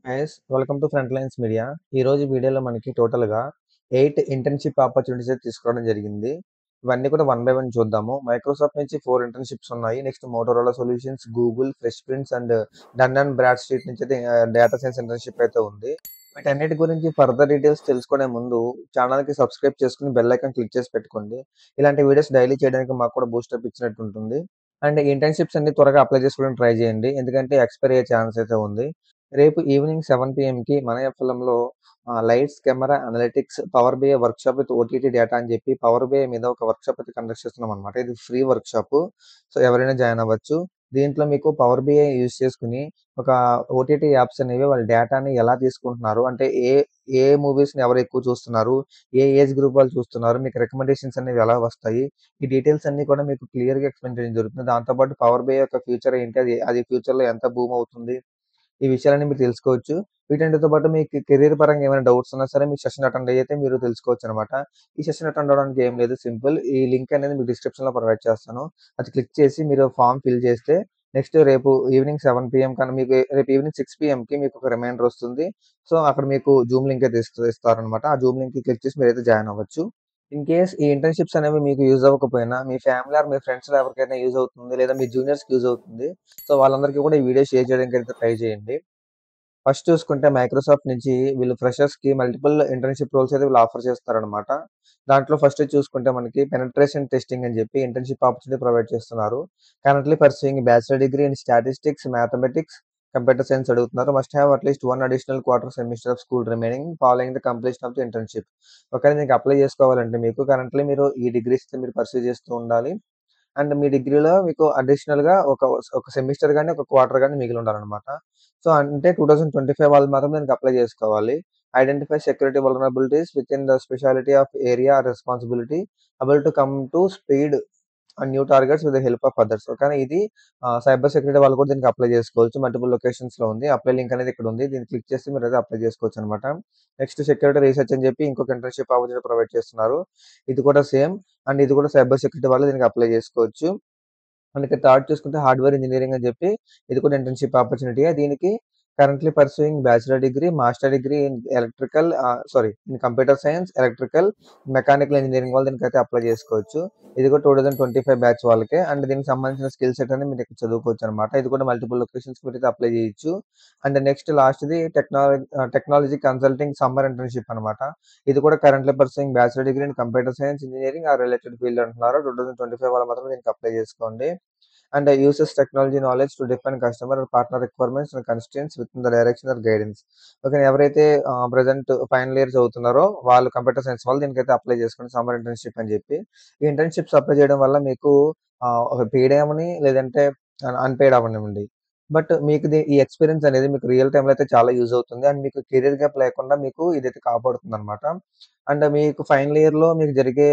Highs welcome to front lines media. ఈరోజు వీడియోలో మనకి టోటల్‌గా 8 ఇంటర్న్‌షిప్ ఆపర్చునిటీస్ అయితే తీసుకోవడం జరిగింది. ఇవన్నీ కూడా వన్ బై వన్ చూద్దాము. మైక్రోసాఫ్ట్ నుంచి 4 ఇంటర్న్‌షిప్స్ ఉన్నాయి. Next Motorola solutions, Google, fresh prince and Dun and Bradstreet నుంచి అయితే డేటా సైన్స్ ఇంటర్న్‌షిప్ అయితే ఉంది. వీటన్నిటి గురించి ఫర్దర్ డీటెయిల్స్ తెలుసుకునే ముందు ఛానెల్‌కి సబ్స్క్రైబ్ చేసుకొని బెల్ ఐకాన్ క్లిక్ చేసి పెట్టుకోండి. ఇలాంటి వీడియోస్ డైలీ చేయడానికి మాకు కూడా బూస్టప్ ఇచ్చినట్టు ఉంటుంది. అండ్ ఇంటర్న్‌షిప్స్ అన్ని త్వరగా అప్లై చేసుకోవడానికి ట్రై చేయండి. ఎందుకంటే ఎక్స్‌పైర్ అయ్యే ఛాన్స్ అయితే ఉంది. రేపు ఈవినింగ్ 7 పీఎంకి మన ఎఫ్ఎంలో lights, camera, analytics, power BI workshop with OTT data అని చెప్పి పవర్ బిఐ మీద ఒక వర్క్‌షాప్ అయితే కండక్ట్ చేస్తున్నామనమాట. ఇది ఫ్రీ వర్క్‌షాపు. సో, ఎవరైనా జాయిన్ అవ్వచ్చు. దీంట్లో మీకు పవర్ బిఐ యూజ్ చేసుకొని ఒక ఓటీటీ యాప్స్ అనేవి వాళ్ళ డేటాని ఎలా తీసుకుంటున్నారు, అంటే ఏ మూవీస్‌ని ఎవరు ఎక్కువ చూస్తున్నారు, ఏ ఏజ్ గ్రూప్ వాళ్ళు చూస్తున్నారు, మీకు రికమెండేషన్స్ అనేవి ఎలా వస్తాయి, ఈ డీటెయిల్స్ అన్నీ కూడా మీకు క్లియర్‌గా ఎక్స్‌ప్లెయిన్ చేయడం జరుగుతుంది. దాంతో పాటు పవర్ బిఐ యొక్క ఫ్యూచర్ ఏంటి, అది ఫ్యూచర్‌లో ఎంత బూమ్ అవుతుంది, ఈ విషయాలన్నీ మీరు తెలుసుకోవచ్చు. వీటన్నిటితో పాటు మీకు కెరియర్ పరంగా ఏమైనా డౌట్స్ ఉన్నా సరే మీకు సెషన్ అటెండ్ అయ్యితే మీరు తెలుసుకోవచ్చనమాట. ఈ సెషన్ అటెండ్ అవ్వడానికి ఏం లేదు, సింపుల్. ఈ లింక్ అనేది మీకు డిస్క్రిప్షన్‌లో ప్రొవైడ్ చేస్తాను. అది క్లిక్ చేసి మీరు ఫార్మ్ ఫిల్ చేస్తే నెక్స్ట్ రేపు ఈవినింగ్ 7 పీఎం కన్నా మీకు రేపు ఈవినింగ్ 6 పీఎంకి మీకు ఒక రిమైండర్ వస్తుంది. సో, అక్కడ మీకు జూమ్ లింక్ అయితే ఇస్తారనమాట. ఆ జూమ్ లింక్‌ని క్లిక్ చేసి మీరైతే జాయిన్ అవ్వచ్చు. ఇన్ కేస్ ఈ ఇంటర్న్‌షిప్స్ అనేవి మీకు యూజ్ అవ్వకపోయినా మీ ఫ్యామిలీ ఆర్ మీ ఫ్రెండ్స్‌లో ఎవరికైనా యూజ్ అవుతుంది, లేదా మీ జూనియర్స్‌కి యూజ్ అవుతుంది. సో, వాళ్ళందరికీ కూడా ఈ వీడియో షేర్ చేయడానికైతే ట్రై చేయండి. ఫస్ట్ చూసుకుంటే మైక్రోసాఫ్ట్ నుంచి వీళ్ళు ఫ్రెషర్స్‌కి మల్టిపుల్ ఇంటర్న్‌షిప్ రోల్స్ అయితే వీళ్ళు ఆఫర్ చేస్తున్నారనమాట. దాంట్లో ఫస్ట్ చూసుకుంటే మనకి పెనట్రేషన్ టెస్టింగ్ అని చెప్పి ఇంటర్న్‌షిప్ ఆపర్చునిటీ ప్రొవైడ్ చేస్తున్నారు. Currently pursuing bachelor degree in statistics, mathematics, computer science అడుగుతున్నారు. Must have at least 1 additional quarter semester of school remaining following the completion of the internship. ఒకవేళ దీనికి అప్లై చేసుకోవాలంటే మీకు కరెంట్లీ మీరు ఈ డిగ్రీస్‌తో మీరు పర్సూ చేస్తూ ఉండాలి. అండ్ మీ డిగ్రీలో మీకు అడిషనల్‌గా ఒక సెమిస్టర్ గాని, ఒక క్వార్టర్ గాని మిగిలుండాలనమాట. సో, అంటే 2025 వాళ్ళు మాత్రం దీనికి అప్లై చేసుకోవాలి. Identify security vulnerabilities within the speciality of area or responsibility, able to come to speed and new targets with the help of others. కానీ ఇది సైబర్ సెక్యూరిటీ వాళ్ళు కూడా దీనికి అప్లై చేసుకోవచ్చు. మల్టిపుల్ లొకేషన్స్‌లో ఉంది. అప్లై లింక్ అనేది ఇక్కడ ఉంది. దీన్ని క్లిక్ చేసి మీరైతే అప్లై చేసుకోవచ్చనమాట. నెక్స్ట్ సెక్యూరిటీ రీసెర్చ్ అని చెప్పి ఇంకొక ఇంటర్న్‌షిప్ ఆపర్చునిటీ ప్రొవైడ్ చేస్తున్నారు. ఇది కూడా సేమ్. అండ్ ఇది కూడా సైబర్ సెక్యూరిటీ వాళ్ళు దీనికి అప్లై చేసుకోవచ్చు. మనకి థర్డ్ చూసుకుంటే హార్డ్‌వేర్ ఇంజినీరింగ్ అని చెప్పి ఇది కూడా ఇంటర్న్‌షిప్ ఆపర్చునిటీయే. దీనికి currently pursuing bachelor degree, master degree in in computer science, electrical, mechanical engineering వాళ్ళు దీనికైతే అప్లై చేసుకోవచ్చు. ఇది కూడా 2025 బ్యాచ్ వాళ్ళకే. అండ్ దీనికి సంబంధించిన స్కిల్ సెట్ అనేది మీరు ఇక్కడ చదువుకోవచ్చనమాట. ఇది కూడా మల్టిపుల్ లొకేషన్స్‌కి మీరైతే అప్లై చేయొచ్చు. అండ్ నెక్స్ట్ లాస్ట్‌ది టెక్నాలజీ కన్సల్టింగ్ సమ్మర్ ఇంటర్న్‌షిప్ అనమాట. ఇది కూడా currently pursuing bachelor degree in computer science, engineering or related field అంటున్నారు. 2025 వాళ్ళు మాత్రం దీనికి అప్లై చేసుకోండి. And uses technology knowledge to define customer and partner requirements and constraints within the direction or guidance. Okay. ఎవరైతే present final year చదువుతున్నారో వాళ్ళు computer science వాళ్ళు దీనికైతే అప్లై చేసుకోండి సమ్మర్ ఇంటర్న్‌షిప్ అని చెప్పి. ఈ ఇంటర్న్‌షిప్స్ అప్లై చేయడం వల్ల మీకు ఒక పెయిడ్ అవ్వని లేదంటే అన్‌పెయిడ్ అవ్వనివ్వండి. బట్ మీకు ఈ ఎక్స్‌పీరియన్స్ అనేది మీకు రియల్ టైమ్‌లో అయితే చాలా యూజ్ అవుతుంది. అండ్ మీకు కెరియర్ గ్యాప్ లేకుండా మీకు ఇదైతే కాపాడుతుందనమాట. అండ్ మీకు ఫైనల్ ఇయర్‌లో మీకు జరిగే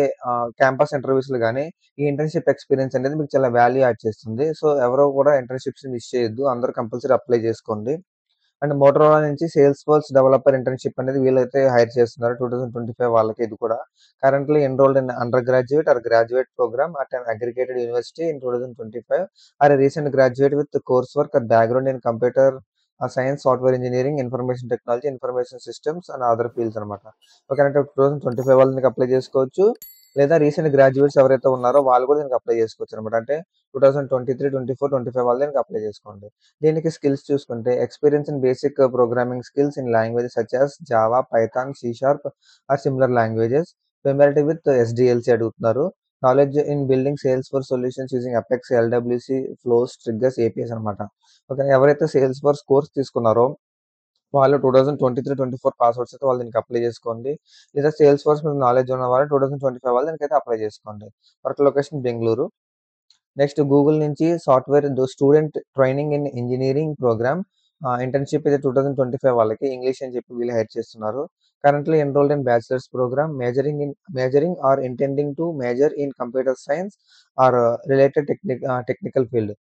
క్యాంపస్ ఇంటర్వ్యూస్‌లో గాని, ఈ ఇంటర్న్‌షిప్ ఎక్స్‌పీరియన్స్ అనేది మీకు చాలా వాల్యూ యాడ్ చేస్తుంది. సో, ఎవరు కూడా ఇంటర్న్‌షిప్స్‌ని మిస్ చేయొద్దు. అందరూ కంపల్సరీ అప్లై చేసుకోండి. అండ్ మోటరోలా నుంచి సేల్స్ ఫోర్స్ డెవలపర్ ఇంటర్న్‌షిప్ అనేది వీళ్ళైతే హైర్ చేస్తున్నారు. 2025 వాళ్ళకి ఇది కూడా. Currently enrolled in undergraduate or graduate programme at an aggregated university in 2025 or a recent graduate with coursework or background in computer science, software engineering, information technology, information systems and other fields అనమాట. Okay. అంటే 2025 వాళ్ళు దీనికి apply చేసుకోవచ్చు. లేదా recent graduates ఎవరైతే ఉన్నారో వాళ్ళు కూడా దీనికి అప్లై చేసుకోవచ్చనమాట. అంటే 2023, 24, 25 వాళ్ళు దీనికి అప్లై చేసుకోండి. దీనికి స్కిల్స్ చూసుకుంటే experience in basic programming skills in languages such as Java, Python, C sharp or similar languages. Familiarity with SDLC అడుగుతున్నారు. Knowledge in building Salesforce solutions using Apex, LWC, flows, triggers, APIs అనమాట. Okay. ఎవరైతే Salesforce course తీసుకున్నారో వాళ్ళు 2023, 24 passwords అయితే వాళ్ళు దీనికి apply చేసుకోండి. లేదా సేల్స్‌ఫోర్స్ మీద నాలెడ్జ్ ఉన్నవాళ్ళు 2025 వాళ్ళు దీనికైతే అప్లై చేసుకోండి. Work location Bengaluru. Next Google నుంచి software student training in engineering program internship ఇది 2025 వాళ్ళకి ఇంగ్లీష్ అని చెప్పి వీళ్ళు హైర్ చేస్తున్నారు. Currently enrolled in bachelor's program majoring or intending to major in computer science or related technical field.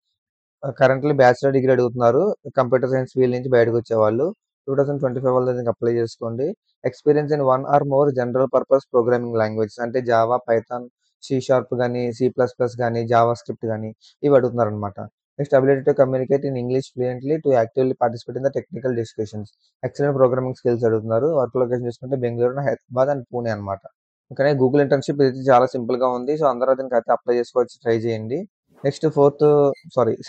Currently bachelor degree అడుగుతున్నారు. Computer science field నుంచి బయటకొచ్చేవాళ్ళు. 2025 వాళ్ళు దీనికి అప్లై చేసుకోండి. Experience in 1 or more general purpose programming languages అంటే Java, Python, C sharp గాని, C plus plus గాని, JavaScript గాని ఇవి అడుగుతున్నారనమాట. Next ability to communicate in English fluently to actively participate in the technical discussions. Excellent programming skills అడుగుతున్నారు. Work location చూసుకుంటే Bengaluru, Hyderabad and Pune అనమాట. ఓకేనా, గూగుల్ ఇంటర్న్‌షిప్ ఇది చాలా సింపుల్‌గా ఉంది. సో, అందరూ దీనికైతే అప్లై చేసుకోవచ్చు. ట్రై చేయండి. నెక్స్ట్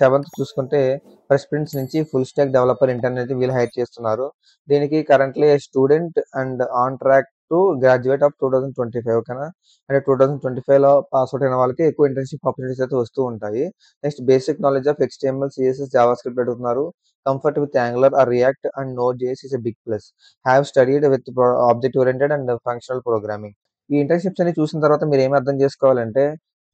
సెవెంత్ చూసుకుంటే ఫ్రెష్ ప్రిన్స్ నుంచి ఫుల్ స్టాక్ డెవలపర్ ఇంటర్న్ అయితే వీళ్ళు హైర్ చేస్తున్నారు. దీనికి currently student and on track to graduate of 2025 ఓకేనా. అంటే 2025లో పాస్ ఔట్ అయిన వాళ్ళకి ఎక్కువ ఇంటర్న్‌షిప్ ఆపర్చునిటీస్ అయితే వస్తూ ఉంటాయి. Next basic knowledge of HTML, CSS, JavaScript అడుగుతున్నారు. Comfort with Angular or React and Node JS is a big plus. Have studied with object oriented and functional programming. ఈ internships అన్ని చూసిన తర్వాత మీరేమి అర్థం చేసుకోవాలంటే,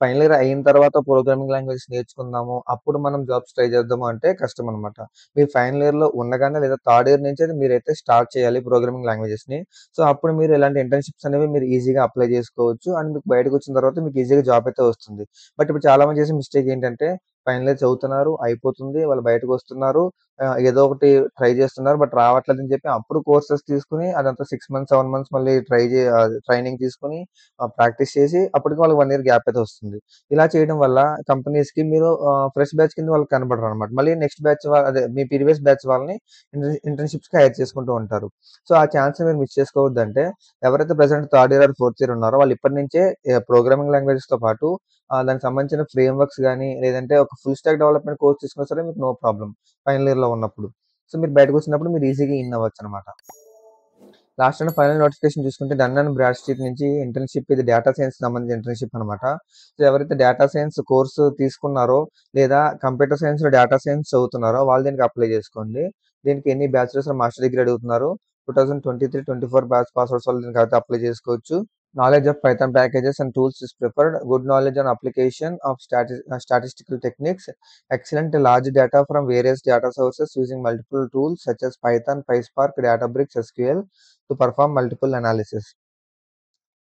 ఫైనల్ ఇయర్ అయిన తర్వాత ప్రోగ్రామింగ్ లాంగ్వేజెస్ నేర్చుకుందాము, అప్పుడు మనం జాబ్స్ ట్రై చేద్దాము అంటే కష్టమనమాట. మీరు ఫైనల్ ఇయర్‌లో ఉండగానే లేదా థర్డ్ ఇయర్ నుంచే మీరైతే స్టార్ట్ చేయాలి ప్రోగ్రామింగ్ లాంగ్వేజెస్‌ని. సో, అప్పుడు మీరు ఇలాంటి ఇంటర్న్‌షిప్స్ అనేవి మీరు ఈజీగా అప్లై చేసుకోవచ్చు. అండ్ మీకు బయటకొచ్చిన తర్వాత మీకు ఈజీగా జాబ్ అయితే వస్తుంది. బట్ ఇప్పుడు చాలా మంది చేసే మిస్టేక్ ఏంటంటే, ఫైనల్ ఇయర్ చదువుతున్నారు, అయిపోతుంది, వాళ్ళు బయటకొస్తున్నారు, ఏదో ఒకటి ట్రై చేస్తున్నారు. బట్ రావట్లేదని చెప్పి అప్పుడు కోర్సెస్ తీసుకొని అదంతా 6 మంత్స్, 7 మంత్స్ మళ్ళీ ట్రైనింగ్ తీసుకొని ప్రాక్టీస్ చేసి అప్పటికి వాళ్ళకి 1 ఇయర్ గ్యాప్ అయితే వస్తుంది. ఇలా చేయడం వల్ల కంపెనీస్‌కి మీరు ఫ్రెష్ బ్యాచ్ కింద వాళ్ళు కనపడరనమాట. మళ్ళీ నెక్స్ట్ బ్యాచ్ అదే మీ ప్రీవియస్ బ్యాచ్ వాళ్ళని ఇంటర్న్‌షిప్స్‌కి హైర్ చేసుకుంటూ ఉంటారు. సో, ఆ ఛాన్స్‌ని మీరు మిస్ చేసుకోవద్దంటే ఎవరైతే present third year or fourth year ఉన్నారో వాళ్ళు ఇప్పటి నుంచే ప్రోగ్రామింగ్ లాంగ్వేజెస్‌తో పాటు దానికి సంబంధించిన ఫ్రేమ్ వర్క్స్ గాని, లేదంటే ఒక ఫుల్ స్టాక్ డెవలప్‌మెంట్ కోర్స్ తీసుకున్నా సరే మీకు నో ప్రాబ్లమ్ ఫైనల్ ఇయర్‌లో ఉన్నప్పుడు. సో, మీరు బయటకొచ్చినప్పుడు మీరు ఈజీగా ఇన్ అవ్వచ్చనమాట. లాస్ట్ అండ్ ఫైనల్ నోటిఫికేషన్ చూసుకుంటే డన్ అండ్ బ్రాడ్‌స్ట్రీట్ నుంచి ఇంటర్న్‌షిప్, ఇది డేటా సైన్స్‌కి సంబంధించిన ఇంటర్న్‌షిప్ అనమాట. సో, ఎవరైతే డేటా సైన్స్ కోర్సు తీసుకున్నారో లేదా కంప్యూటర్ సైన్స్‌లో డేటా సైన్స్ చదువుతున్నారో వాళ్ళు దీనికి అప్లై చేసుకోండి. దీనికి ఎన్ని బ్యాచిలర్స్ ఆర్ మాస్టర్ డిగ్రీ అడుగుతున్నారు. 2023-24 బ్యాచ్ పాస్ ఔట్స్ వాళ్ళు దీనికైతే అప్లై చేసుకోవచ్చు. Knowledge of Python packages and tools is preferred. Good knowledge on application of statistical techniques. Excellent large data from various data sources using multiple tools such as Python, PySpark, Databricks, SQL to perform multiple analysis.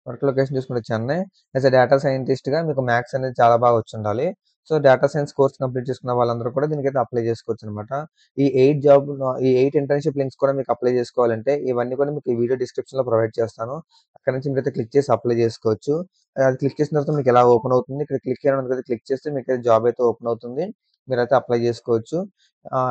Work location చూసుకుంటే Chennai. As a data సైంటిస్ట్‌గా మీకు maths అనేది చాలా బాగా వచ్చుండాలి. So, data science course complete చేసుకున్న వాళ్ళందరూ కూడా దీనికైతే అప్లై చేసుకోవచ్చనమాట. ఈ 8 ఇంటర్న్‌షిప్ లింక్స్ కూడా మీకు అప్లై చేసుకోవాలంటే ఇవన్నీ కూడా మీకు ఈ వీడియో డిస్క్రిప్షన్‌లో ప్రొవైడ్ చేస్తాను. అక్కడి నుంచి మీరైతే క్లిక్ చేసి అప్లై చేసుకోవచ్చు. అది క్లిక్ చేసిన తర్వాత మీకు ఇలా ఓపెన్ అవుతుంది. ఇక్కడ క్లిక్ హియర్ అనేది క్లిక్ చేస్తే మీకైతే జాబ్ అయితే ఓపెన్ అవుతుంది. మీరైతే అప్లై చేసుకోవచ్చు.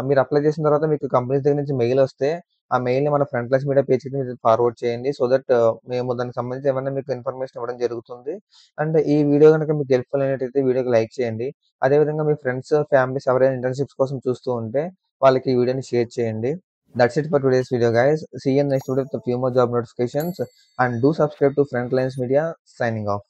మీరు అప్లై చేసిన తర్వాత మీకు కంపెనీస్ దగ్గర నుంచి మెయిల్ వస్తే ఆ మెయిల్‌ని మన ఫ్రంట్‌లైన్స్ మీడియా పేజ్‌కి మీరు ఫార్వర్డ్ చేయండి. సో దట్ మేము దానికి సంబంధించి ఏమన్నా మీకు ఇన్ఫర్మేషన్ ఇవ్వడం జరుగుతుంది. అండ్ ఈ వీడియో గనుక మీకు హెల్ప్‌ఫుల్ అయినట్టయితే వీడియోకి లైక్ చేయండి. అదే విధంగా మీ ఫ్రెండ్స్, ఫ్యామిలీస్ ఎవరైనా ఇంటర్న్‌షిప్స్ కోసం చూస్తూ ఉంటే వాళ్ళకి ఈ వీడియోని షేర్ చేయండి. That's it for today's video, guys. See you in next video with a few more job notifications and do subscribe to Frontlines Media. Signing off.